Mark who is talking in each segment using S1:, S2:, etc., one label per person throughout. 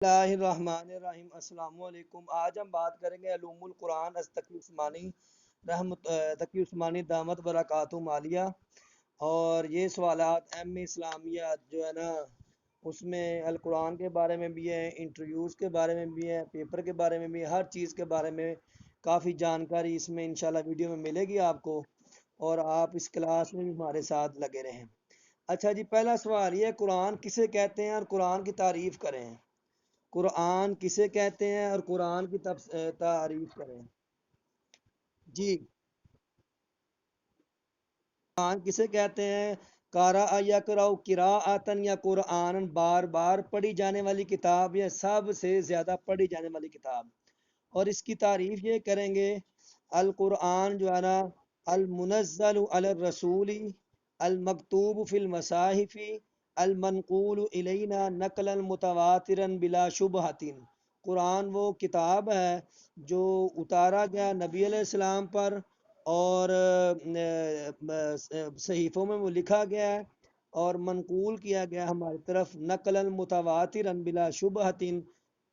S1: اللہ الرحمن الرحیم، السلام علیکم۔ آج ہم بات کریں گے علوم القرآن از تقی عثمانی تقی عثمانی دامت برکاتہ مالیہ، اور یہ سوالات ایم اسلامیہ جو ہے نا اس میں القرآن کے بارے میں بھی ہے، انٹرویوز کے بارے میں بھی ہے، پیپر کے بارے میں بھی ہے، ہر چیز کے بارے میں کافی جانکاری اس میں انشاءاللہ ویڈیو میں ملے گی آپ کو، اور آپ اس کلاس میں بھی ہمارے ساتھ لگے رہیں۔ اچھا جی، پہلا سوال یہ ہے، قرآن کسے کہتے ہیں اور قرآن کی تعریف کریں۔ قرآن کسے کہتے ہیں اور قرآن کی تعریف کریں جی۔ قرآن کسے کہتے ہیں؟ کارا یا کراؤ قراءتن یا قرآن، بار بار پڑھی جانے والی کتاب یا سب سے زیادہ پڑھی جانے والی کتاب۔ اور اس کی تعریف یہ کریں گے، القرآن جو ہے نا المنزل علی الرسول المکتوب فی المصاحف المنقول الینا نقلا متواترا بلا شبہۃ۔ قرآن وہ کتاب ہے جو اتارا گیا نبی علیہ السلام پر، اور صحیفوں میں وہ لکھا گیا ہے اور منقول کیا گیا ہماری طرف نقلا متواترا بلا شبہۃ،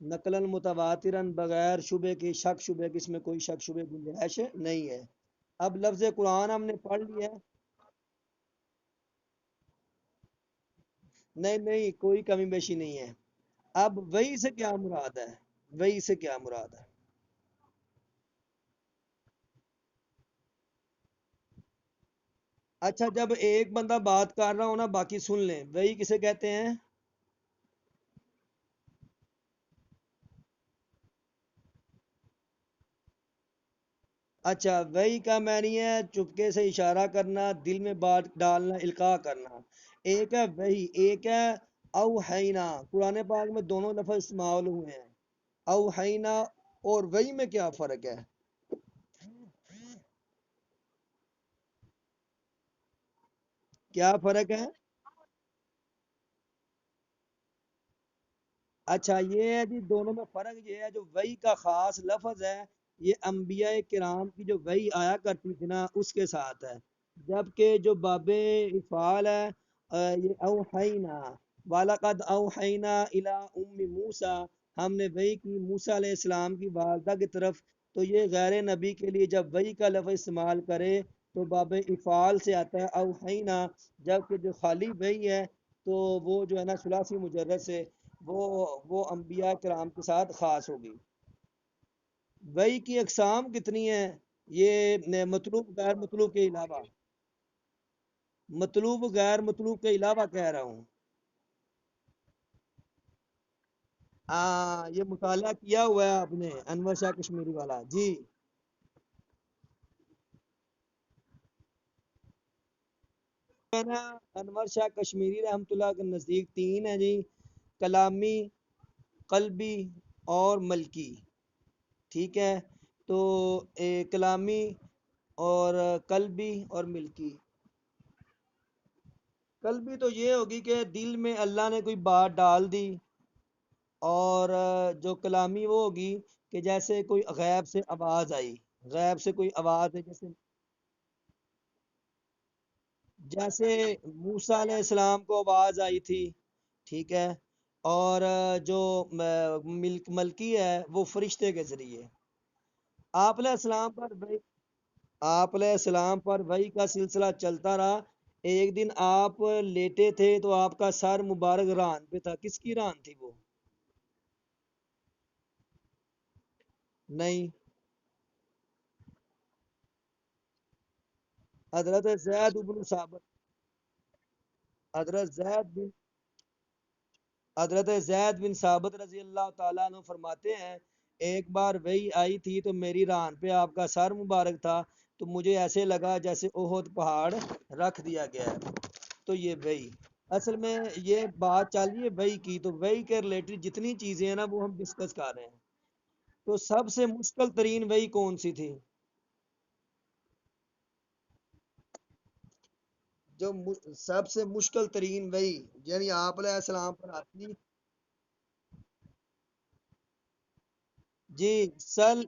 S1: نقلا متواترا بغیر شبے کی، شک شبے کی، اس میں کوئی شک شبے گنجائش نہیں ہے۔ اب لفظ قرآن ہم نے پڑھ لیا ہے، نہیں نہیں کوئی کمی بیشی نہیں ہے۔ اب وہی سے کیا مراد ہے؟ وہی سے کیا مراد ہے؟ اچھا، جب ایک بندہ بات کر رہا ہو نا باقی سن لیں، وہی کسے کہتے ہیں؟ اچھا، وہی کا معنی ہے چپکے سے اشارہ کرنا، دل میں بات ڈالنا، القاء کرنا۔ ایک ہے وہی، ایک ہے اوحینا۔ قرآن پاک میں دونوں لفظ استعمال ہوئے ہیں، اوحینا اور وہی میں کیا فرق ہے؟ کیا فرق ہے؟ اچھا یہ ہے جی، دونوں میں فرق یہ ہے، جو وحی کا خاص لفظ ہے یہ انبیاء کرام کی جو وحی آیا کرتی تھی نا اس کے ساتھ ہے، جبکہ جو باب افعال ہے یہ اوحینا، وَلَقَدْ أَوْحَيْنَا إِلَىٰ أُمِّ مُوسَىٰ، ہم نے وحی کی موسیٰ علیہ السلام کی والدہ کی طرف۔ تو یہ غیر نبی کے لیے جب وحی کا لفظ استعمال کرے تو باب افعال سے آتا ہے اوحینا، جبکہ جو خالی وحی ہے تو وہ جو ہے نا ثلاثی مجرد سے وہ انبیاء کرام کے ساتھ خاص ہوگی۔ وحی کی اقسام کتنی ہیں؟ یہ مطلوب غیر مطلوب کے علاوہ، مطلوب غیر مطلوب کے علاوہ کہہ رہا ہوں۔ یہ مطالعہ کیا ہوا ہے آپ نے انور شاہ کشمیری والا جی؟ ہے نا، انور شاہ کشمیری رحمۃ اللہ کے نزدیک تین ہیں جی: کلامی، قلبی اور ملکی۔ ٹھیک ہے، تو کلامی اور قلبی اور ملکی۔ قلبی تو یہ ہوگی کہ دل میں اللہ نے کوئی بات ڈال دی، اور جو کلامی وہ ہوگی کہ جیسے کوئی غیب سے آواز آئی، غیب سے کوئی آواز ہے، جیسے جیسے موسیٰ علیہ السلام کو آواز آئی تھی، ٹھیک ہے، اور جو ملکی ہے وہ فرشتے کے ذریعے آپ علیہ السلام پر آپ علیہ السلام پر وحی کا سلسلہ چلتا رہا۔ ایک دن آپ لیٹے تھے تو آپ کا سر مبارک ران پہ تھا، کس کی ران تھی وہ؟ نہیں، حضرت زید بن ثابت، حضرت زید بن حضرت زید بن ثابت رضی اللہ تعالیٰ عنہ فرماتے ہیں، ایک بار وہی آئی تھی تو میری ران پہ آپ کا سر مبارک تھا، تو مجھے ایسے لگا جیسے احد پہاڑ رکھ دیا گیا ہے۔ تو یہ وہی اصل میں یہ بات چل رہی ہے وہی کی، تو وہی کے ریلیٹڈ جتنی چیزیں ہیں نا وہ ہم ڈسکس کر رہے ہیں۔ تو سب سے مشکل ترین وہی کون سی تھی؟ جو سب سے مشکل ترین وہی یعنی آپ علیہ السلام پر آتی؟ جی سل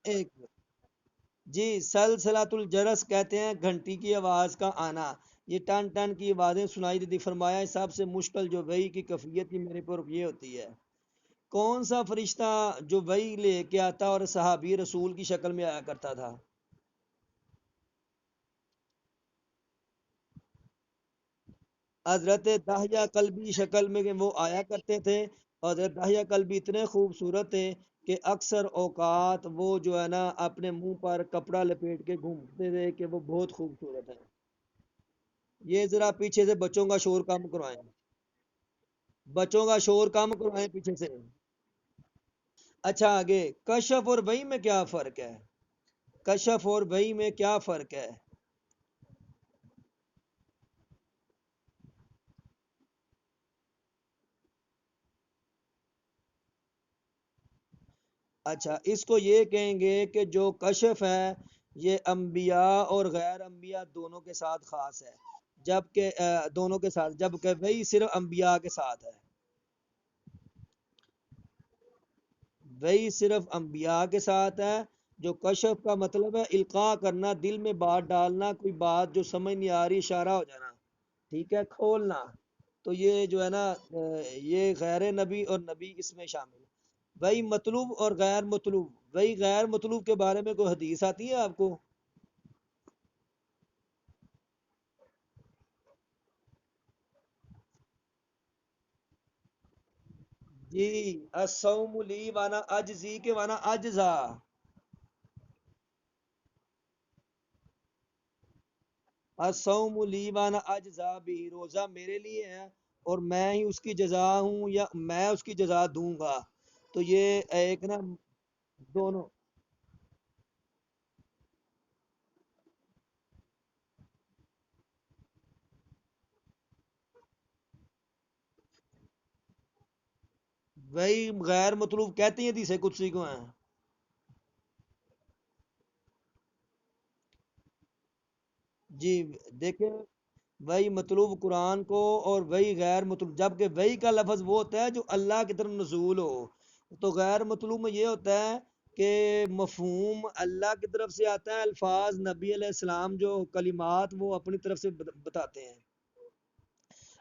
S1: ایک جی، سلسلۃ الجرس کہتے ہیں گھنٹی کی آواز کا آنا، یہ ٹن ٹن کی آوازیں سنائی دیتی، فرمایا سب سے مشکل جو وحی کی کیفیت کی میرے پر یہ ہوتی ہے، کون سا فرشتہ جو وحی لے کے آتا اور صحابی رسول کی شکل میں آیا کرتا تھا؟ حضرت داہیہ کلبی شکل میں وہ آیا کرتے تھے، اور حضرت داہیہ کلبی اتنے خوبصورت تھے کہ اکثر اوقات وہ جو ہے نا اپنے منہ پر کپڑا لپیٹ کے گھومتے تھے کہ وہ بہت خوبصورت ہیں۔ یہ ذرا پیچھے سے بچوں کا شور کم کروائیں، بچوں کا شور کم کروائیں پیچھے سے۔ اچھا آگے، کشف اور وحی میں کیا فرق ہے؟ کشف اور وحی میں کیا فرق ہے؟ اچھا، اس کو یہ کہیں گے کہ جو کشف ہے یہ انبیاء اور غیر انبیاء دونوں کے ساتھ خاص ہے، جبکہ دونوں کے ساتھ، جبکہ وہی صرف انبیاء کے ساتھ ہے، وہی صرف انبیاء کے ساتھ ہے۔ جو کشف کا مطلب ہے القاء کرنا، دل میں بات ڈالنا، کوئی بات جو سمجھ نہیں آ رہی اشارہ ہو جانا، ٹھیک ہے، کھولنا، تو یہ جو ہے نا یہ غیر نبی اور نبی اس میں شامل ہے۔ وہی مطلوب اور غیر مطلوب، وہی غیر مطلوب کے بارے میں کوئی حدیث آتی ہے آپ کو؟ جی، الصوم لی وانا اجزی کے وانا اجزا، الصوم لی وانا اجزا بھی، روزہ میرے لیے ہے اور میں ہی اس کی جزا ہوں یا میں اس کی جزا دوں گا، تو یہ ایک نا دونوں، وہی غیر مطلوب کہتے ہیں حدیث قدسی کو ہیں؟ جی دیکھیں، وہی مطلوب قرآن کو اور وہی غیر مطلوب، جبکہ وہی کا لفظ وہ ہوتا ہے جو اللہ کی طرف نزول ہو، تو غیر مطلوب میں یہ ہوتا ہے کہ مفہوم اللہ کی طرف سے آتا ہے، الفاظ نبی علیہ السلام جو کلمات وہ اپنی طرف سے بتاتے ہیں۔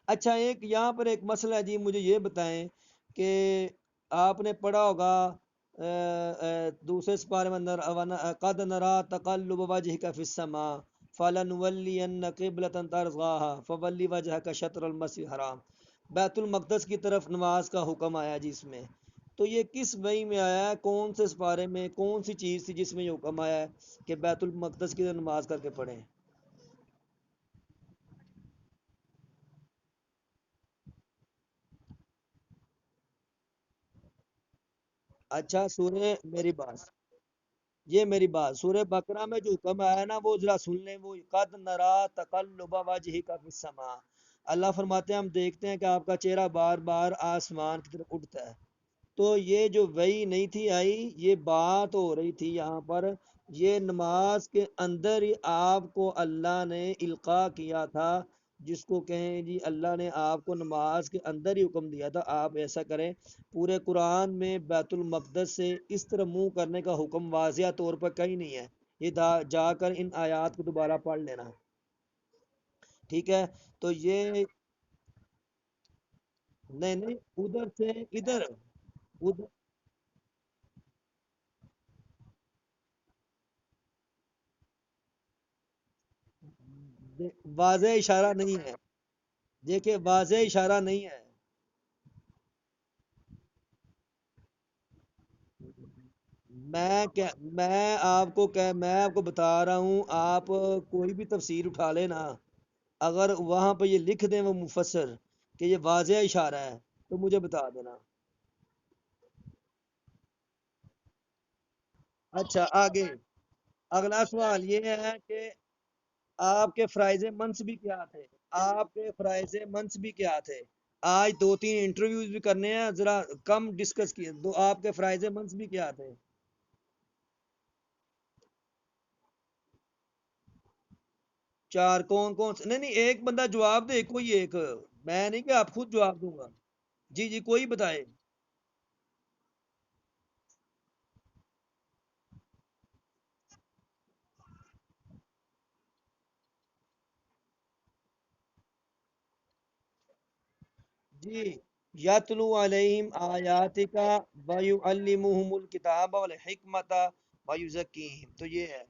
S1: اچھا، ایک یہاں پر ایک مسئلہ ہے جی، مجھے یہ بتائیں کہ آپ نے پڑھا ہوگا دوسرے سپارے میں اندر قد نرا تقلب وجهك في السماء فلنولینک قبلۃ ترضاها فولی وجهك شطر المسجد الحرام، بیت المقدس کی طرف نماز کا حکم آیا جی اس میں، تو یہ کس وحی میں آیا ہے، کون سے سپارے میں، کون سی چیز تھی جس میں یہ حکم آیا ہے کہ بیت المقدس کی طرف نماز کر کے پڑھیں؟ اچھا سورہ، میری بات، یہ میری بات، سورہ بقرہ میں جو حکم آیا نا وہ ذرا سن لیں، وہ قد نرا تقلب وجهك فی السماء، اللہ فرماتے ہیں ہم دیکھتے ہیں کہ آپ کا چہرہ بار بار آسمان کی طرف اٹھتا ہے، تو یہ جو وہی نہیں تھی آئی، یہ بات ہو رہی تھی یہاں پر، یہ نماز کے اندر ہی آپ کو اللہ نے القاء کیا تھا، جس کو کہیں جی اللہ نے آپ کو نماز کے اندر ہی حکم دیا تھا آپ ایسا کریں۔ پورے قرآن میں بیت المقدس سے اس طرح منہ کرنے کا حکم واضح طور پر کہیں نہیں ہے، یہ جا کر ان آیات کو دوبارہ پڑھ لینا، ٹھیک ہے؟ تو یہ نہیں نہیں، ادھر سے ادھر، ادھر واضح اشارہ نہیں ہے، دیکھیں واضح اشارہ نہیں ہے، میں آپ کو بتا رہا ہوں، آپ کوئی بھی تفسیر اٹھا لینا، اگر وہاں پہ یہ لکھ دیں وہ مفسر کہ یہ واضح اشارہ ہے تو مجھے بتا دینا۔ اچھا آگے، اگلا سوال یہ ہے کہ آپ کے فرائض منصبی کیا تھے؟ آپ کے فرائض منصبی کیا تھے؟ آج دو تین انٹرویوز بھی کرنے ہیں، ذرا کم ڈسکس کیے، دو آپ کے فرائض منصبی کیا تھے؟ چار کون کون سے؟ نہیں نہیں، ایک بندہ جواب دے، کوئی ایک، میں نہیں کہ آپ خود جواب دوں گا، جی جی کوئی بتائے۔ جی، یتلو علیہم آیاتکا ویعلمہم الکتاب والحکمت ویزکیہم، تو یہ ہے.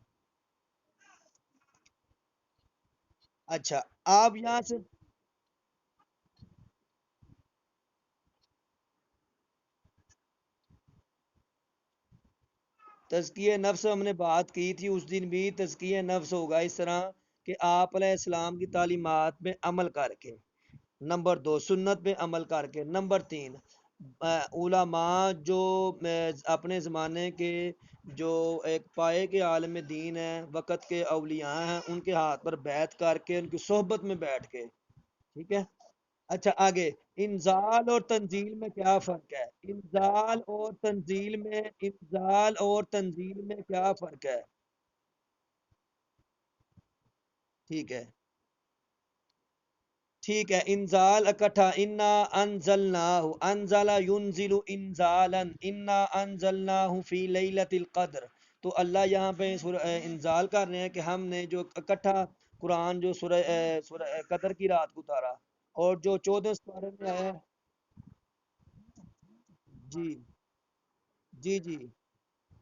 S1: اچھا، آپ یہاں سے تزکیہ نفس ہم نے بات کی تھی اس دن بھی. تزکیہ نفس ہوگا اس طرح کہ آپ علیہ السلام کی تعلیمات میں عمل کر کے. نمبر دو، سنت پہ عمل کر کے. نمبر تین، علماء جو اپنے زمانے کے جو ایک پائے کے عالم دین ہیں، وقت کے اولیاء ہیں، ان کے ہاتھ پر بیعت کر کے ان کی صحبت میں بیٹھ کے. ٹھیک ہے. اچھا آگے، انزال اور تنزیل میں کیا فرق ہے؟ انزال اور تنزیل میں کیا فرق ہے؟ ٹھیک ہے. ٹھیک ہے، انزال اکٹھا. انا انزلناہ، انزل ینزل انزالا، انا انزلناہ فی لیلۃ القدر. تو اللہ یہاں پہ انزال کر رہے ہیں کہ ہم نے جو اکٹھا قرآن جو سورہ قدر کی رات کو اتارا، اور جو 14 سپارے میں آیا. جی جی جی.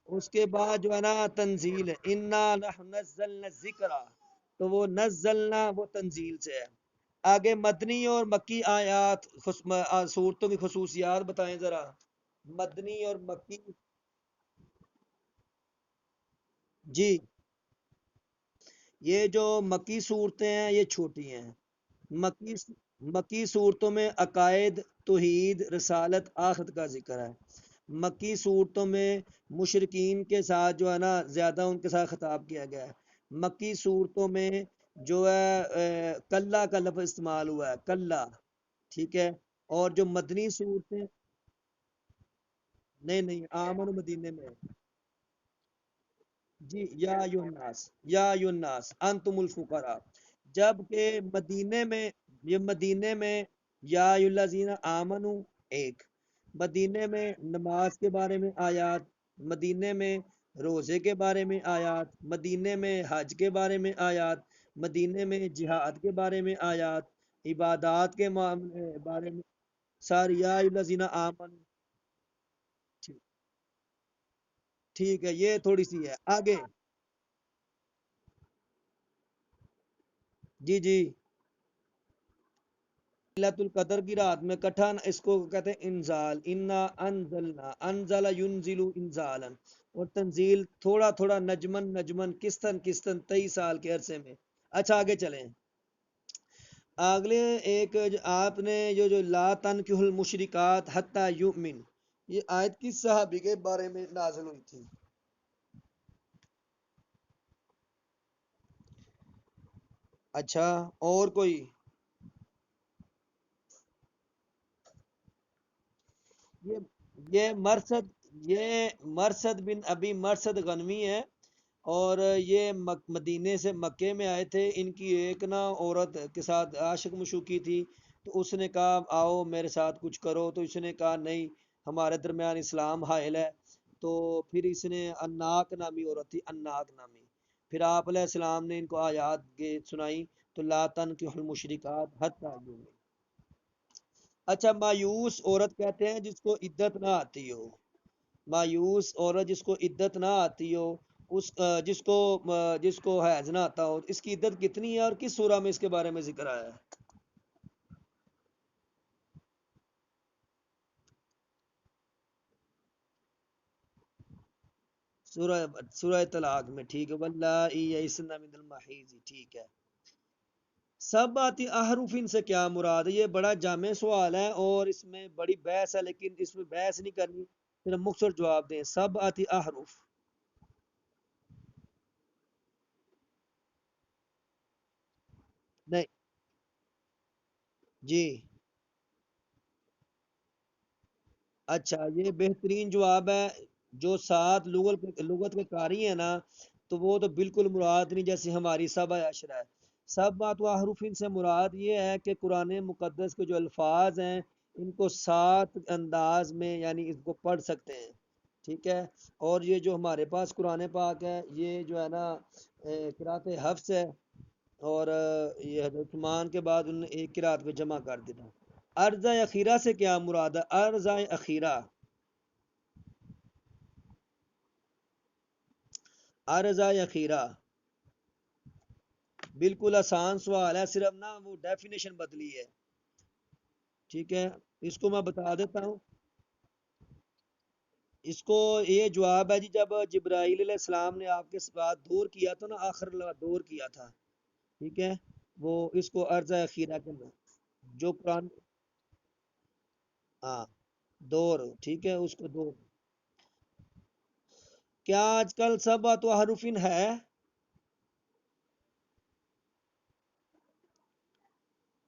S1: اس کے بعد جو ہے نا تنزیل ہے، انا نحن نزلنا الذکر، تو وہ نزلنا وہ تنزیل سے ہے. آگے مدنی اور مکی آیات، صورتوں کی خصوصیات بتائیں ذرا. مدنی اور مکی. جی، یہ جو مکی صورتیں ہیں یہ چھوٹی ہیں. مکی مکی صورتوں میں عقائد، توحید، رسالت، آخرت کا ذکر ہے. مکی صورتوں میں مشرکین کے ساتھ جو ہے نا زیادہ ان کے ساتھ خطاب کیا گیا ہے. مکی صورتوں میں جو ہے کلہ کا لفظ استعمال ہوا ہے، کلہ. ٹھیک ہے. اور جو مدنی صورتیں، نہیں نہیں، آمن مدینے میں. جی، یا ایھا الناس، یا ایھا الناس انتم الفقراء. جبکہ مدینے میں، یہ مدینے میں یا ایھا الذین آمنو ایک. مدینے میں نماز کے بارے میں آیات، مدینے میں روزے کے بارے میں آیات، مدینے میں حج کے بارے میں آیات، مدینے میں جہاد کے بارے میں آیات، عبادات کے بارے میں ساری یا ایھا الذین آمنو. ٹھیک ہے، یہ تھوڑی سی ہے. آگے. جی جی. ليلۃ القدر کی رات میں کٹھا، اس کو کہتے ہیں انزال. انا انزلنا، انزل ينزل انزالا. اور تنزیل تھوڑا تھوڑا، نجمن نجمن، کستن کستن، 23 سال کے عرصے میں. اچھا آگے چلیں. اگلے ایک آپ نے جو لا تنکحوا المشرکات حتی یؤمن، یہ آیت کس صحابی کے بارے میں نازل ہوئی تھی؟ اچھا، اور کوئی؟ یہ یہ مرثد، یہ مرثد بن ابی مرثد غنوی ہے. اور یہ مدینے سے مکے میں آئے تھے. ان کی ایک نا عورت کے ساتھ عاشق مشوقی تھی، تو اس نے کہا آؤ میرے ساتھ کچھ کرو. تو اس نے کہا نہیں، ہمارے درمیان اسلام حائل ہے. تو پھر اس نے اناک نامی عورت تھی، اناک نامی. پھر آپ علیہ السلام نے ان کو آیات سنائی. تو لا تنکحوا المشرکات حتی یؤمن. اچھا، مایوس عورت کہتے ہیں جس کو عدت نہ آتی ہو. مایوس عورت جس کو عدت نہ آتی ہو، اس جس کو حیض نہ آتا ہو، اس کی عدت کتنی ہے اور کس سورہ میں اس کے بارے میں ذکر آیا ہے؟ سورہ سورہ طلاق میں. ٹھیک ہے. واللائی یئسن من المحیض. ٹھیک ہے. سب آتی احرف ان سے کیا مراد ہے؟ یہ بڑا جامع سوال ہے اور اس میں بڑی بحث ہے، لیکن اس میں بحث نہیں کرنی، صرف مختصر جواب دیں. سب آتی احرف. نہیں. جی. اچھا، یہ بہترین جواب ہے. جو سات لغت کے قاری ہیں نا، تو وہ تو بالکل مراد نہیں جیسے ہماری سبع عشرہ ہے. سبعۃ احرف سے مراد یہ ہے کہ قرآن مقدس کے جو الفاظ ہیں ان کو 7 انداز میں یعنی اس کو پڑھ سکتے ہیں. ٹھیک ہے. اور یہ جو ہمارے پاس قرآن پاک ہے یہ جو ہے نا قرأت حفص ہے. اور یہ حضرت عثمان کے بعد انہوں نے ایک قرأت پہ جمع کر دیا. ارض اخیرہ سے کیا مراد ہے؟ ارض اخیرہ، ارض اخیرہ بالکل آسان سوال ہے، صرف نا وہ ڈیفینیشن بدلی ہے، ٹھیک ہے؟ اس کو میں بتا دیتا ہوں، اس کو یہ جواب ہے جی، جب جبرائیل علیہ السلام نے آپ کے بعد دور کیا تو نا، آخر دور کیا تھا، ٹھیک ہے؟ وہ اس کو ارض اخیرہ کے اندر جو قرآن، ہاں دور، ٹھیک ہے، اس کو دور. کیا آج کل سب تو حروفین ہے؟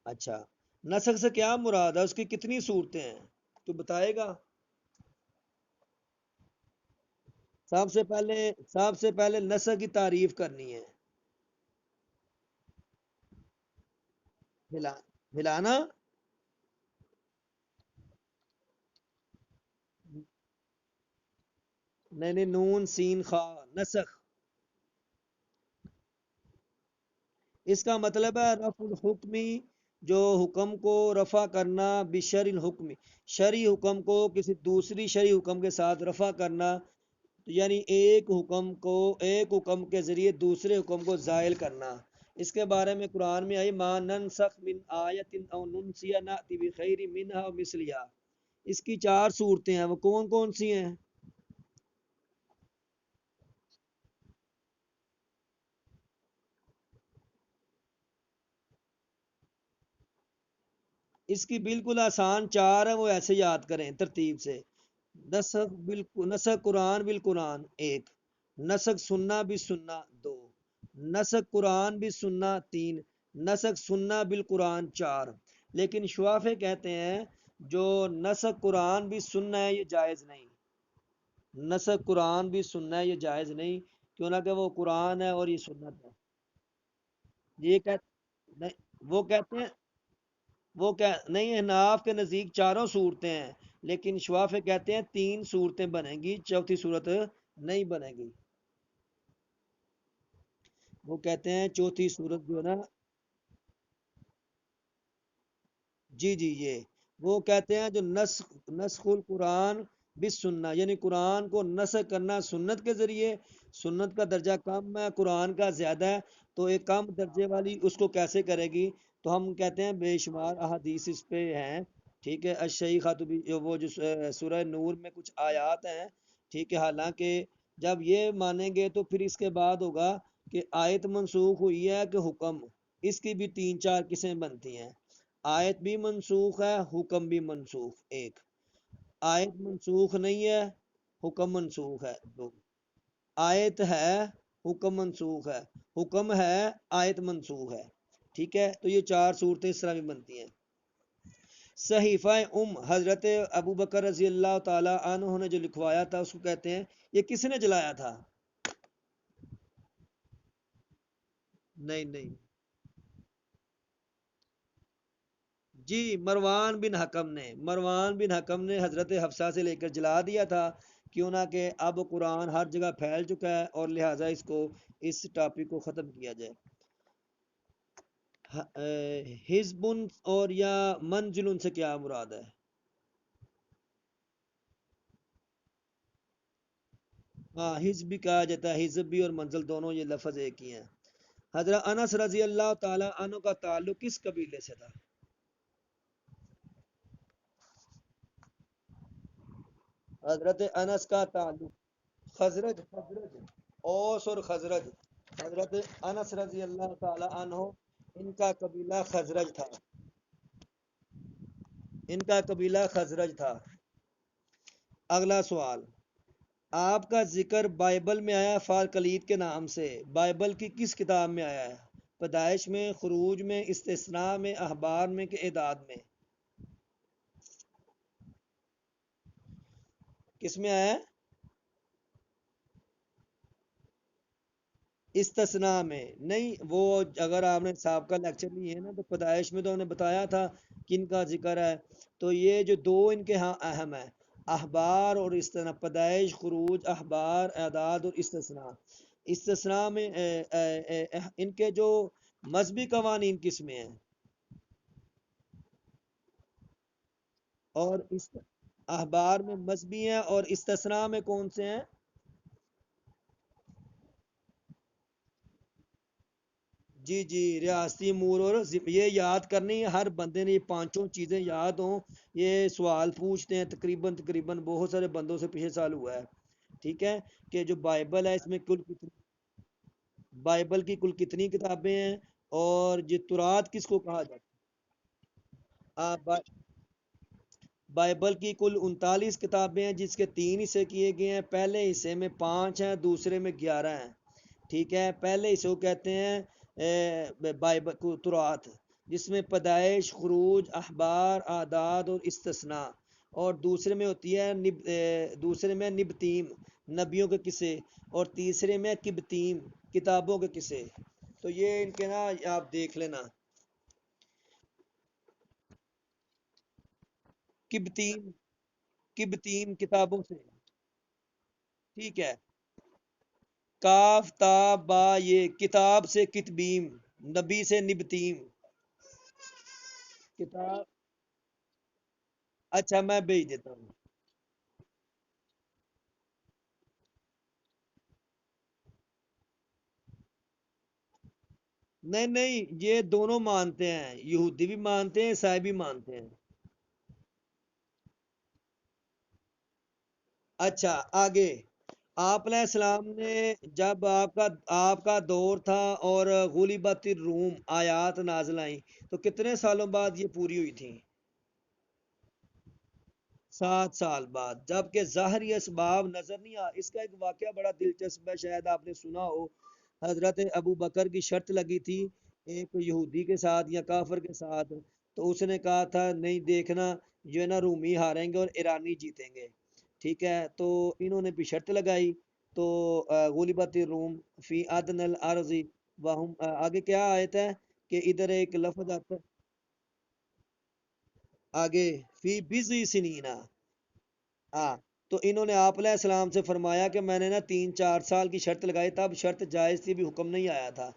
S1: اچھا، نسخ سے کیا مراد ہے؟ اس کی کتنی صورتیں ہیں تو بتائے گا؟ سب سے پہلے نسخ کی تعریف کرنی ہے. ہلا ہلانا. نہیں نہیں، نون سین خا، نسخ. اس کا مطلب ہے رفع الحکمی، جو حکم کو رفع کرنا، بشر الحکمی، شرعی حکم کو کسی دوسری شرعی حکم کے ساتھ رفع کرنا، یعنی ایک حکم کے ذریعے دوسرے حکم کو زائل کرنا. اس کے بارے میں قرآن میں آئی ما ننسخ من آیت او ننسیہ نأتی بخیر منہا و مثلیہا. اس کی چار صورتیں ہیں، وہ کون کون سی ہیں؟ اس کی بالکل آسان چار ہے، وہ ایسے یاد کریں ترتیب سے. نسخ بالکل، نسخ قرآن بالقرآن ایک، نسخ سننا بھی سننا دو، نسخ قرآن بھی سننا تین، نسخ سننا بالقرآن چار. لیکن شوافے کہتے ہیں جو نسخ قرآن بھی سننا ہے یہ جائز نہیں، نسخ قرآن بھی سننا ہے یہ جائز نہیں، کیوں نہ کہ وہ قرآن ہے اور یہ سنت ہے. یہ کہ نہیں، وہ کہتے ہیں، نہیں، حناف کے نزدیک چاروں صورتیں ہیں، لیکن شوافے کہتے ہیں تین صورتیں بنیں گی، چوتھی صورت نہیں بنے گی. وہ کہتے ہیں چوتھی صورت جو ہے نا، جی جی، وہ کہتے ہیں جو نسخ القرآن بس سننا، یعنی قرآن کو نسخ کرنا سنت کے ذریعے، سنت کا درجہ کم ہے، قرآن کا زیادہ ہے، تو ایک کم درجے والی اس کو کیسے کرے گی؟ تو ہم کہتے ہیں بے شمار احادیث اس پہ ہیں، ٹھیک ہے؟ اشعی خاتبی، وہ جو سورہ نور میں کچھ آیات ہیں، ٹھیک ہے؟ حالانکہ جب یہ مانیں گے تو پھر اس کے بعد ہوگا کہ آیت منسوخ ہوئی ہے کہ حکم، اس کی بھی تین چار قسمیں بنتی ہیں. آیت بھی منسوخ ہے، حکم بھی منسوخ ایک، آیت منسوخ نہیں ہے، حکم منسوخ ہے دو، آیت ہے، حکم منسوخ ہے، حکم ہے، آیت منسوخ ہے، ٹھیک ہے؟ تو یہ چار صورتیں اس طرح بھی بنتی ہیں. صحیفہ حضرت ابو بکر رضی اللہ تعالی عنہ نے جو لکھوایا تھا اس کو کہتے ہیں، یہ کس نے جلایا تھا؟ نہیں نہیں جی، مروان بن حکم نے حضرت حفصہ سے لے کر جلا دیا تھا، کیوں نہ کہ اب قرآن ہر جگہ پھیل چکا ہے اور لہٰذا اس ٹاپک کو ختم کیا جائے. حزب اور یا منزل سے کیا مراد ہے؟ ہاں، حزب بھی کہا جاتا ہے، حزب بھی اور منزل دونوں یہ لفظ ایک ہی ہیں. حضرت انس رضی اللہ تعالی عنہ کا تعلق کس قبیلے سے تھا؟ حضرت انس کا تعلق خزرج، اوس اور خزرج. حضرت انس رضی اللہ تعالی عنہ، ان کا قبیلہ خزرج تھا، ان کا قبیلہ خزرج تھا. اگلا سوال، آپ کا ذکر بائبل میں آیا فار کلید کے نام سے، بائبل کی کس کتاب میں آیا ہے؟ پیدائش میں، خروج میں، استثناء میں، احبار میں کہ اعداد میں؟ کس میں آیا ہے؟ استثناء میں نہیں. وہ اگر آپ نے سابقہ لیکچر لیے ہیں نا تو پیدائش میں تو ہم نے بتایا تھا کن کا ذکر ہے، تو یہ جو دو ان کے ہاں اہم ہے، احبار اور استثناء، پیدائش، خروج، احبار، اعداد اور استثناء. استثناء میں ان کے جو مذہبی قوانین کس میں ہیں؟ اور اس احبار میں مذہبی ہیں، اور استثناء میں کون سے ہیں؟ جی جی، ریاستی امور اور یہ یاد کرنی ہے ہر بندے نے، یہ پانچوں چیزیں یاد ہوں۔ یہ سوال پوچھتے ہیں تقریباً بہت سارے بندوں سے پچھلے سال ہوا ہے، ٹھیک ہے، کہ جو بائبل ہے اس میں کل کتنی، بائبل کی کل کتنی کتابیں ہیں، اور یہ تورات کس کو کہا جاتا ہے؟ بائبل کی کل 39 کتابیں ہیں، جس کے 3 حصے کیے گئے ہیں۔ پہلے حصے میں 5 ہیں، دوسرے میں 11 ہیں، ٹھیک ہے۔ پہلے حصے کو کہتے ہیں بائبل کو تورات، جس میں پیدائش، خروج، احبار، اعداد اور استثناء، اور دوسرے میں ہوتی ہے دوسرے میں نبتیم، نبیوں کے قصے، اور تیسرے میں کبتیم، کتابوں کے قصے۔ تو یہ ان کے نا آپ دیکھ لینا، کبتیم، کبتیم کتابوں سے، ٹھیک ہے۔ کاف تا با، یہ کتاب سے کتبیم، نبی سے نبتیم، کتاب۔ اچھا میں بھیج دیتا ہوں۔ نہیں نہیں، یہ دونوں مانتے ہیں، یہودی بھی مانتے ہیں، عیسائی بھی مانتے ہیں۔ اچھا آگے، آپ علیہ السلام نے جب آپ کا دور تھا اور غلبت الروم آیات نازل آئیں، تو کتنے سالوں بعد یہ پوری ہوئی تھی؟ 7 سال بعد، جبکہ ظاہری اسباب نظر نہیں آ۔ اس کا ایک واقعہ بڑا دلچسپ ہے، شاید آپ نے سنا ہو۔ حضرت ابو بکر کی شرط لگی تھی ایک یہودی کے ساتھ یا کافر کے ساتھ، تو اس نے کہا تھا نہیں دیکھنا، جو ہے نا رومی ہاریں گے اور ایرانی جیتیں گے، ٹھیک ہے۔ تو انہوں نے بھی شرط لگائی، تو غلبت الروم فی ادن الارض وہم، آگے کیا آیت ہے کہ ادھر ایک لفظ آتا ہے آگے، فی بضع سنینا، ہاں، تو انہوں نے آپ علیہ السلام سے فرمایا کہ میں نے نا 3 4 سال کی شرط لگائی، تب شرط جائز تھی، بھی حکم نہیں آیا تھا۔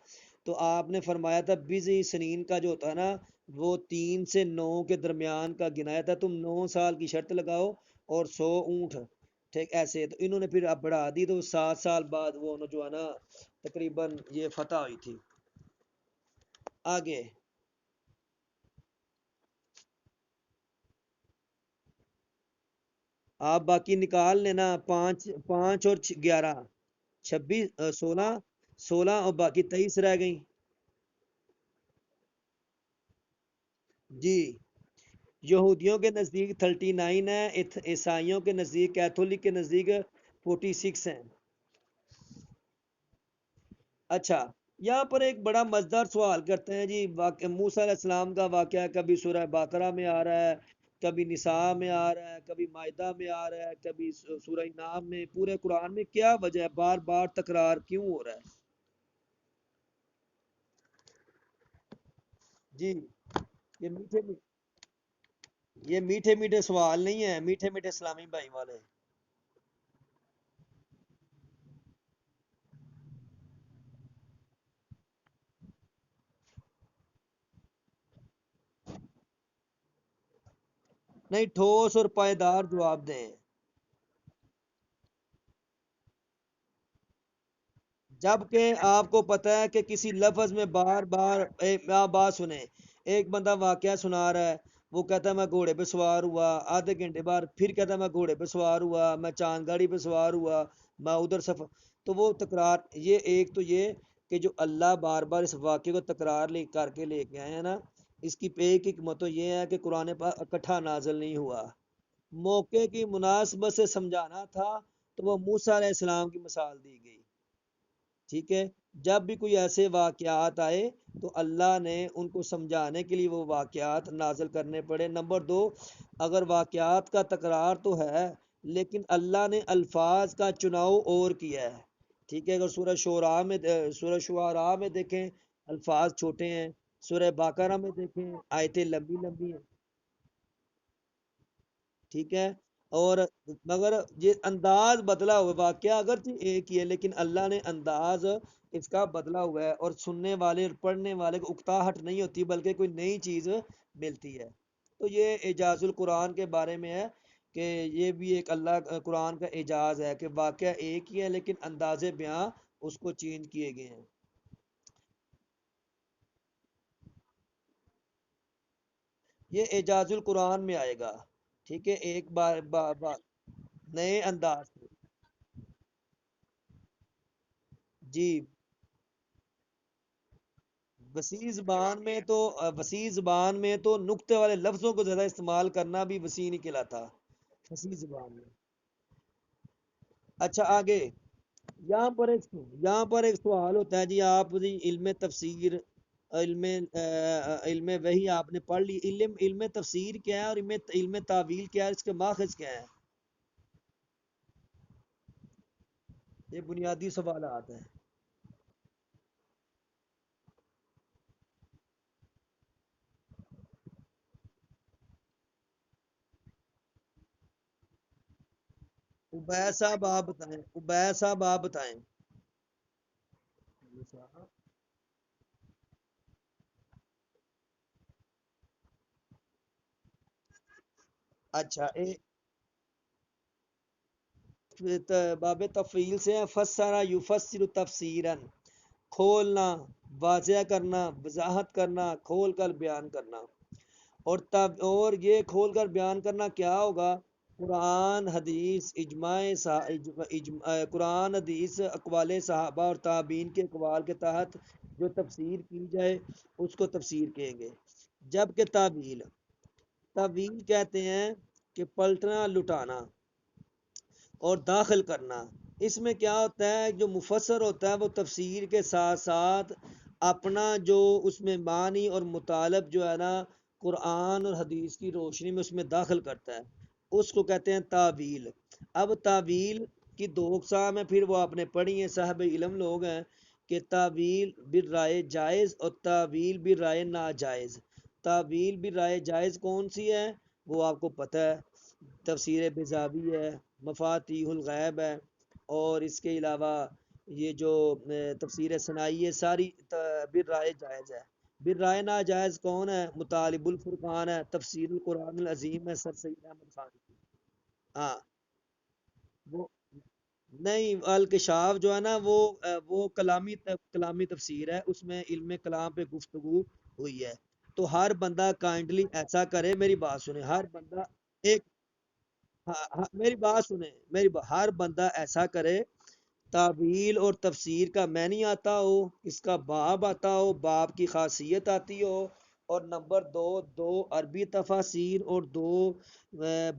S1: تو آپ نے فرمایا تھا بضع سنین کا جو ہوتا ہے نا، وہ 3 سے 9 کے درمیان کا گنایا تھا، تم 9 سال کی شرط لگاؤ اور 100 اونٹ، ٹھیک ایسے۔ تو انہوں نے پھر اب بڑھا دی، تو 7 سال بعد وہ جو ہے نا تقریباً یہ فتح ہوئی تھی۔ آگے آپ باقی نکال لینا، 5 5 اور 11، 26، 16 اور باقی 23 رہ گئیں۔ جی، یہودیوں کے نزدیک 39 ہے، عیسائیوں کے نزدیک، کیتھولک کے نزدیک 46 ہیں۔ اچھا، یہاں پر ایک بڑا مزیدار سوال کرتے ہیں جی، موسیٰ علیہ السلام کا واقعہ کبھی سورہ باقرہ میں آ رہا ہے، کبھی نساء میں آ رہا ہے، کبھی مائدہ میں آ رہا ہے، کبھی سورہ نام میں، پورے قرآن میں کیا وجہ ہے، بار بار تکرار کیوں ہو رہا ہے؟ جی، یہ میٹھے میٹھے سوال نہیں ہیں، میٹھے میٹھے اسلامی بھائی والے۔ نہیں، ٹھوس اور پائیدار جواب دیں۔ جبکہ آپ کو پتہ ہے کہ کسی لفظ میں بار بار آپ بات سنیں، ایک بندہ واقعہ سنا رہا ہے، وہ کہتا ہے میں گھوڑے پہ سوار ہوا، آدھے گھنٹے بعد پھر کہتا ہے میں گھوڑے پہ سوار ہوا، میں چاند گاڑی پہ سوار ہوا، میں ادھر سفر، تو وہ تکرار، یہ ایک تو یہ کہ جو اللہ بار بار اس واقعے کو تکرار لے کر کے لے کے آئے ہیں نا، اس کی ایک حکمت تو یہ ہے کہ قرآن پاک اکٹھا نازل نہیں ہوا، موقع کی مناسبت سے سمجھانا تھا، تو وہ موسیٰ علیہ السلام کی مثال دی گئی، ٹھیک ہے۔ جب بھی کوئی ایسے واقعات آئے تو اللہ نے ان کو سمجھانے کے لیے وہ واقعات نازل کرنے پڑے۔ نمبر دو، اگر واقعات کا تکرار تو ہے، لیکن اللہ نے الفاظ کا چناؤ اور کیا ہے، ٹھیک ہے۔ اگر سورہ شعراء میں دیکھیں الفاظ چھوٹے ہیں، سورہ باقرہ میں دیکھیں آیتیں لمبی لمبی ہیں، ٹھیک ہے۔ اور مگر یہ انداز بدلا ہوا، واقعہ اگرچہ ایک ہی ہے لیکن اللہ نے انداز اس کا بدلا ہوا ہے، اور سننے والے اور پڑھنے والے کو اکتاہٹ نہیں ہوتی، بلکہ کوئی نئی چیز ملتی ہے۔ تو یہ اعجاز القرآن کے بارے میں ہے کہ یہ بھی ایک اللہ قرآن کا اعجاز ہے کہ واقعہ ایک ہی ہے لیکن انداز بیاں اس کو چینج کیے گئے ہیں۔ یہ اعجاز القرآن میں آئے گا، ٹھیک ہے، ایک بار نئے انداز میں۔ جی، وسیع زبان میں تو وسیع زبان میں تو نکتے والے لفظوں کو زیادہ استعمال کرنا بھی وسیع نہیں کہلاتا فصیح زبان میں۔ اچھا آگے، یہاں پر ایک یہاں پر ایک سوال ہوتا ہے جی، آپ جی علم تفسیر، علم وحی آپ نے پڑھ لی، علم تفسیر کیا ہے اور علم تعویل کیا ہے، اس کے ماخذ کیا ہے؟ یہ بنیادی سوالات ہیں۔ عبید صاحب آپ بتائیں، عبید صاحب آپ بتائیں۔ اچھا باب تفعیل سے ہے، فسرا یفسر تفسیرا، کھولنا، واضح کرنا، وضاحت کرنا، کھول کر بیان کرنا۔ اور تب اور یہ کھول کر بیان کرنا کیا ہوگا؟ قرآن حدیث قرآن حدیث اقوال صحابہ اور تابعین کے اقوال کے تحت جو تفسیر کی جائے اس کو تفسیر کہیں گے۔ جبکہ تعویل، تعویل کہتے ہیں کہ پلٹنا، لٹانا اور داخل کرنا۔ اس میں کیا ہوتا ہے، جو مفسر ہوتا ہے وہ تفسیر کے ساتھ ساتھ اپنا جو اس میں معنی اور مطالب جو ہے نا قرآن اور حدیث کی روشنی میں اس میں داخل کرتا ہے، اس کو کہتے ہیں تعویل۔ اب تعویل کی دو اقسام ہیں، پھر وہ آپ نے پڑھی ہیں، صاحب علم لوگ ہیں، کہ تعویل بالرائے جائز اور تعویل بالرائے ناجائز۔ تعویل بالرائے جائز کون سی ہے؟ وہ آپ کو پتہ ہے، تفسیر بیضاوی ہے، مفاتیح الغیب ہے، اور اس کے علاوہ یہ جو تفسیر صناعی ہے ساری بالرائے جائز ہے۔ بالرائے ناجائز کون ہے؟ مطالب الفرقان ہے، تفسیر القرآن العظیم ہے سر سید احمد خان کی۔ ہاں، وہ نہیں، الکشاف جو ہے نا وہ کلامی تفسیر ہے، اس میں علم کلام پہ گفتگو ہوئی ہے۔ تو ہر بندہ کائنڈلی ایسا کرے، میری بات سنیں، ہر بندہ ایک، میری بات سنیں، ہر بندہ ایسا کرے، تعویل اور تفسیر کا معنی آتا ہو، اس کا باب آتا ہو، باب کی خاصیت آتی ہو، اور نمبر دو، دو عربی تفاسیر اور دو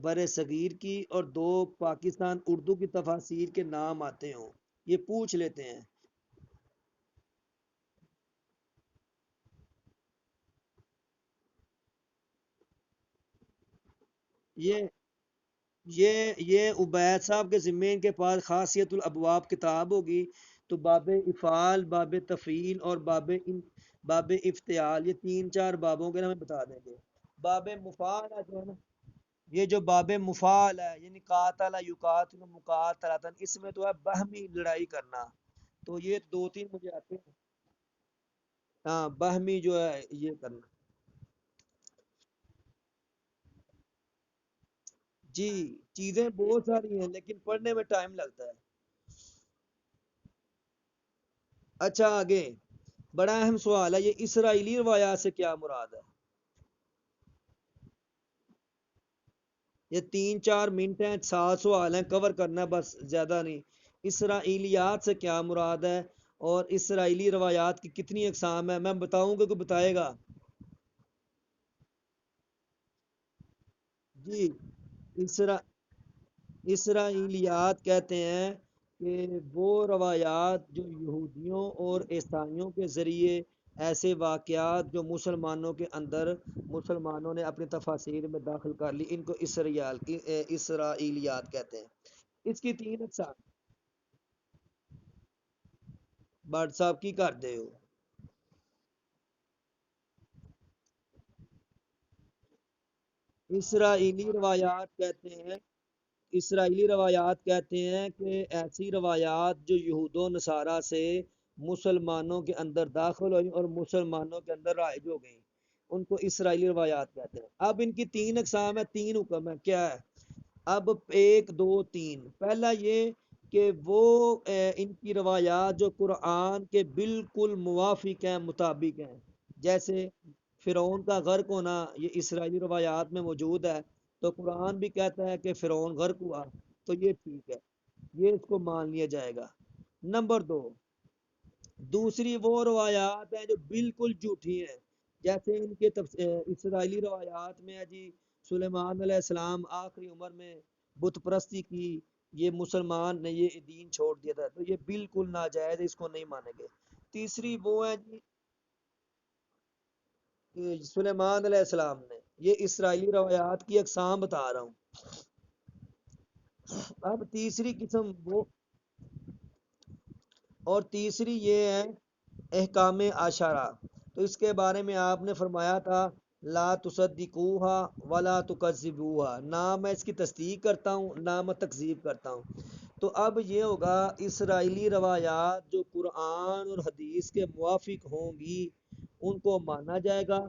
S1: بر صغیر کی اور دو پاکستان اردو کی تفاسیر کے نام آتے ہوں، یہ پوچھ لیتے ہیں۔ یہ یہ عبید صاحب کے ذمے کے پاس خاصیت الابواب کتاب ہوگی، تو باب افعال، باب تفعیل اور باب افتعال، یہ تین چار بابوں کے ہمیں بتا دیں گے۔ باب مفعال ہے جو ہے نا، یہ جو باب مفعال ہے یعنی قاتل یقاتل مقاتلۃ، اس میں تو ہے باہمی لڑائی کرنا، تو یہ دو تین مجھے آتے ہیں۔ ہاں، باہمی جو ہے یہ کرنا۔ جی، چیزیں بہت ساری ہیں لیکن پڑھنے میں ٹائم لگتا ہے۔ اچھا آگے، بڑا اہم سوال ہے، یہ اسرائیلی روایات سے کیا مراد ہے؟ یہ تین چار منٹ ہیں، 7 سوال ہیں، کور کرنا ہے بس، زیادہ نہیں۔ اسرائیلیات سے کیا مراد ہے اور اسرائیلی روایات کی کتنی اقسام ہے، میں بتاؤں گا، کوئی بتائے گا؟ جی، اسرا اسرائیلیات کہتے ہیں کہ وہ روایات جو یہودیوں اور عیسائیوں کے ذریعے ایسے واقعات جو مسلمانوں کے اندر مسلمانوں نے اپنی تفاسیر میں داخل کر لی، ان کو اسرائیلیات کہتے ہیں۔ اس کی تین اقسام، بٹ صاحب کی کرتے ہو؟ اسرائیلی روایات کہتے ہیں، اسرائیلی روایات کہتے ہیں کہ ایسی روایات جو یہود و نصارہ سے مسلمانوں کے اندر داخل ہوئی اور مسلمانوں کے اندر رائج ہو گئیں، ان کو اسرائیلی روایات کہتے ہیں۔ اب ان کی تین اقسام ہے، تین حکم ہے، کیا ہے؟ اب ایک دو تین، پہلا یہ کہ وہ ان کی روایات جو قرآن کے بالکل موافق ہیں، مطابق ہیں، جیسے فرعون کا غرق ہونا یہ اسرائیلی روایات میں موجود ہے، تو قرآن بھی کہتا ہے کہ فرعون غرق ہوا، تو یہ ٹھیک ہے، یہ اس کو مان لیا جائے گا۔ نمبر دو، دوسری وہ روایات ہیں جو بالکل جھوٹی ہیں، جیسے ان کے اسرائیلی روایات میں ہے جی سلیمان علیہ السلام آخری عمر میں بت پرستی کی، یہ مسلمان نے یہ دین چھوڑ دیا تھا، تو یہ بالکل ناجائز ہے، اس کو نہیں مانیں گے۔ تیسری وہ ہے جی سلیمان علیہ السلام نے، یہ اسرائیلی روایات کی اقسام بتا رہا ہوں۔ اب تیسری قسم وہ، اور تیسری یہ ہے احکام عشرہ، تو اس کے بارے میں آپ نے فرمایا تھا لا تصدقوها ولا تکذبوها، نہ میں اس کی تصدیق کرتا ہوں نہ میں تکذیب کرتا ہوں۔ تو اب یہ ہوگا اسرائیلی روایات جو قرآن اور حدیث کے موافق ہوں گی ان کو مانا جائے گا،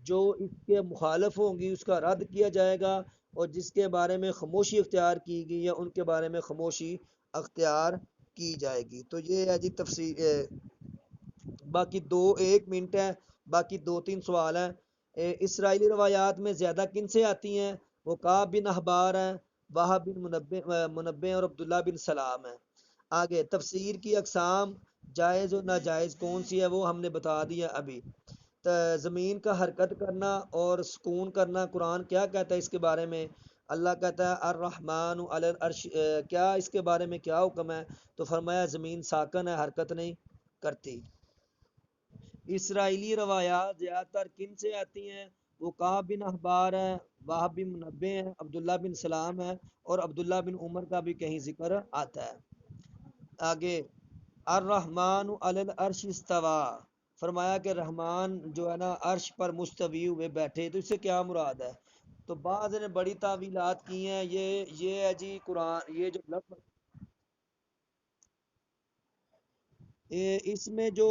S1: جو اس کے مخالف ہوں گی اس کا رد کیا جائے گا، اور جس کے بارے میں خاموشی اختیار کی گئی ہے ان کے بارے میں خاموشی اختیار کی جائے گی۔ تو یہ ہے جی تفصیل، باقی دو ایک منٹ ہے، باقی دو تین سوال ہیں۔ اسرائیلی روایات میں زیادہ کن سے آتی ہیں؟ وہ کعب بن احبار ہیں، وہب بن منبع اور عبداللہ بن سلام ہیں۔ آگے تفسیر کی اقسام، جائز و ناجائز کون سی ہے وہ ہم نے بتا دیا ابھی۔ زمین کا حرکت کرنا اور سکون کرنا قرآن کیا کہتا ہے اس کے بارے میں؟ اللہ کہتا ہے الرحمن علی العرش، کیا اس کے بارے میں کیا حکم ہے؟ تو فرمایا زمین ساکن ہے، حرکت نہیں کرتی۔ اسرائیلی روایات زیادہ تر کن سے آتی ہیں؟ وہ کعب بن احبار ہے، وہب بن منبع ہے، عبداللہ بن سلام ہے، اور عبداللہ بن عمر کا بھی کہیں ذکر آتا ہے۔ آگے الرحمن علی العرش استوى، فرمایا کہ رحمان جو ہے نا عرش پر مستوی ہوئے بیٹھے، تو اس سے کیا مراد ہے؟ تو بعض نے بڑی تعویلات کی ہیں، یہ ہے جی قرآن، یہ جو لفظ اس میں جو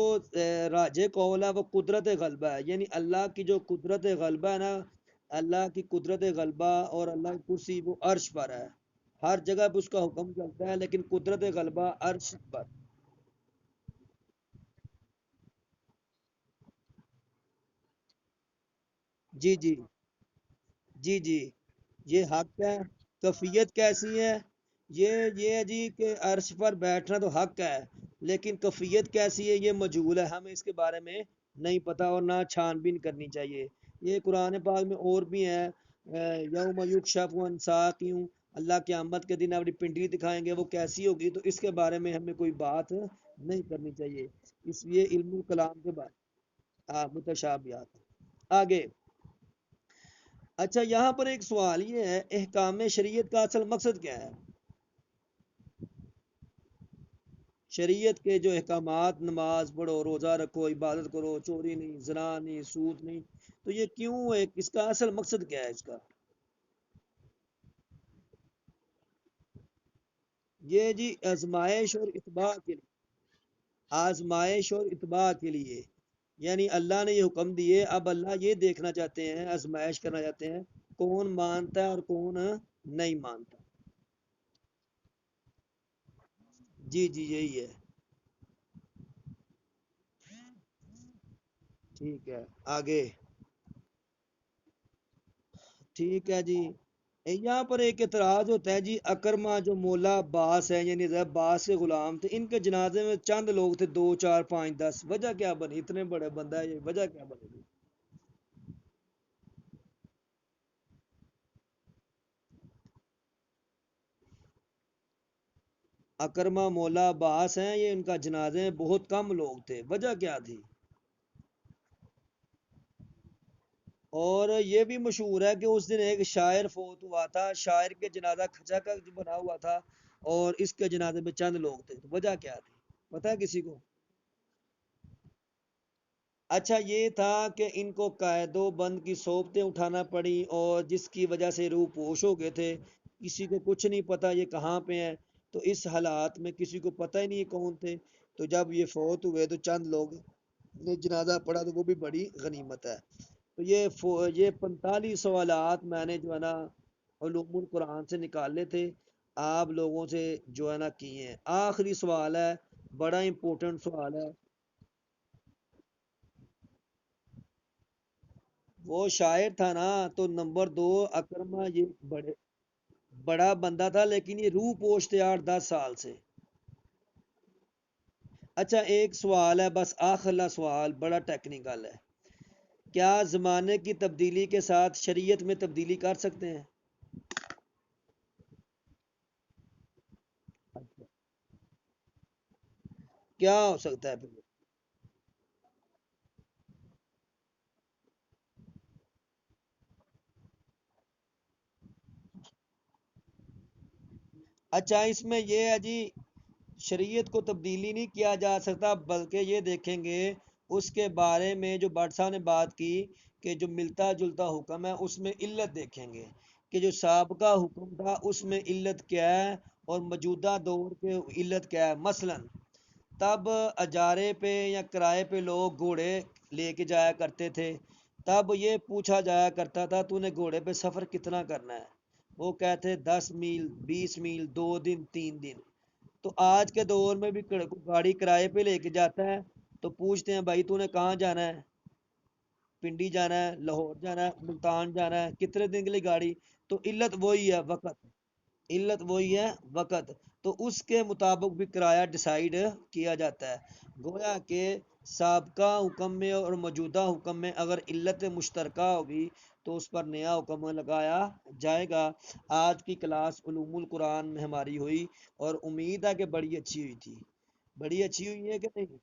S1: راج قول ہے وہ قدرت غلبہ ہے، یعنی اللہ کی جو قدرت غلبہ ہے نا، اللہ کی قدرت غلبہ اور اللہ کی کرسی وہ عرش پر ہے، ہر جگہ پہ اس کا حکم چلتا ہے، لیکن قدرت غلبہ عرش پر۔ جی جی جی جی، یہ حق ہے۔ کفیت کیسی ہے؟ یہ ہے جی کہ عرش پر بیٹھنا تو حق ہے، لیکن کفیت کیسی ہے یہ مجہول ہے، ہمیں اس کے بارے میں نہیں پتہ اور نہ چھان بین کرنی چاہیے۔ یہ قرآن پاک میں اور بھی ہیں، یوم یکشف عن ساق، اللہ قیامت کے دن اپنی پنڈلی دکھائیں گے، وہ کیسی ہوگی، تو اس کے بارے میں ہمیں کوئی بات نہیں کرنی چاہیے، اس لیے علم کلام کے بارے متشابہات۔ آگے اچھا یہاں پر ایک سوال یہ ہے، احکام شریعت کا اصل مقصد کیا ہے؟ شریعت کے جو احکامات، نماز پڑھو، روزہ رکھو، عبادت کرو، چوری نہیں، زنا نہیں، سود نہیں، تو یہ کیوں ہے، اس کا اصل مقصد کیا ہے اس کا؟ یہ جی آزمائش اور اتباع کے لیے، آزمائش اور اتباع کے لیے، یعنی اللہ نے یہ حکم دیے، اب اللہ یہ دیکھنا چاہتے ہیں، آزمائش کرنا چاہتے ہیں کون مانتا ہے اور کون نہیں مانتا۔ جی جی یہی ہے۔ ٹھیک ہے آگے، ٹھیک ہے جی۔ یہاں پر ایک اعتراض ہوتا ہے جی، اکرما جو مولا عباس ہے، یعنی عباس کے غلام تھے، ان کے جنازے میں چند لوگ تھے، دو چار پانچ دس، وجہ کیا بنی؟ اتنے بڑے بندہ ہے یہ، وجہ کیا بنی گی؟ اکرما مولا عباس ہیں، یہ ان کا جنازے میں بہت کم لوگ تھے، وجہ کیا تھی؟ اور یہ بھی مشہور ہے کہ اس دن ایک شاعر فوت ہوا تھا، شاعر کے جنازہ کھچا کا بنا ہوا تھا، اور اس کے جنازے میں چند لوگ تھے، تو وجہ کیا تھی؟ پتہ ہے کسی کو؟ اچھا یہ تھا کہ ان کو قید و بند کی صوبتیں اٹھانا پڑی، اور جس کی وجہ سے روح پوش ہو گئے تھے، کسی کو کچھ نہیں پتا یہ کہاں پہ ہیں، تو اس حالات میں کسی کو پتہ ہی نہیں یہ کون تھے، تو جب یہ فوت ہوئے تو چند لوگ نے جنازہ پڑھا، تو وہ بھی بڑی غنیمت ہے۔ تو یہ 45 سوالات میں نے جو ہے نا علوم القرآن سے نکالے تھے، آپ لوگوں سے جو ہے نا کیے ہیں۔ آخری سوال ہے، بڑا امپورٹنٹ سوال ہے۔ وہ شاعر تھا نا، تو نمبر دو اکرما یہ بڑا بندہ تھا، لیکن یہ روح پوش تھے 8 10 سال سے۔ اچھا ایک سوال ہے بس، آخلا سوال بڑا ٹیکنیکل ہے، کیا زمانے کی تبدیلی کے ساتھ شریعت میں تبدیلی کر سکتے ہیں؟ کیا ہو سکتا ہے پھر؟ اچھا اس میں یہ ہے جی، شریعت کو تبدیلی نہیں کیا جا سکتا، بلکہ یہ دیکھیں گے اس کے بارے میں جو بٹ صاحب نے بات کی کہ جو ملتا جلتا حکم ہے اس میں علت دیکھیں گے کہ جو سابقہ حکم تھا اس میں علت کیا ہے اور موجودہ دور کے علت کیا ہے۔ مثلا تب اجارے پہ یا کرائے پہ لوگ گھوڑے لے کے جایا کرتے تھے، تب یہ پوچھا جایا کرتا تھا تو نے گھوڑے پہ سفر کتنا کرنا ہے، وہ کہتے 10 میل 20 میل 2 دن 3 دن۔ تو آج کے دور میں بھی گاڑی کرائے پہ لے کے جاتا ہے تو پوچھتے ہیں بھائی تو نے کہاں جانا ہے، پنڈی جانا ہے، لاہور جانا ہے، ملتان جانا ہے، کتنے دن کے لیے گاڑی؟ تو علت وہی ہے، وقت۔ علت وہی ہے، وقت۔ تو اس کے مطابق بھی کرایہ ڈیسائیڈ کیا جاتا ہے۔ گویا کہ سابقہ حکم میں اور موجودہ حکم میں اگر علت مشترکہ ہوگی تو اس پر نیا حکم لگایا جائے گا۔ آج کی کلاس علوم القرآن میں ہماری ہوئی، اور امید ہے کہ بڑی اچھی ہوئی تھی۔ بڑی اچھی ہوئی ہے کہ نہیں؟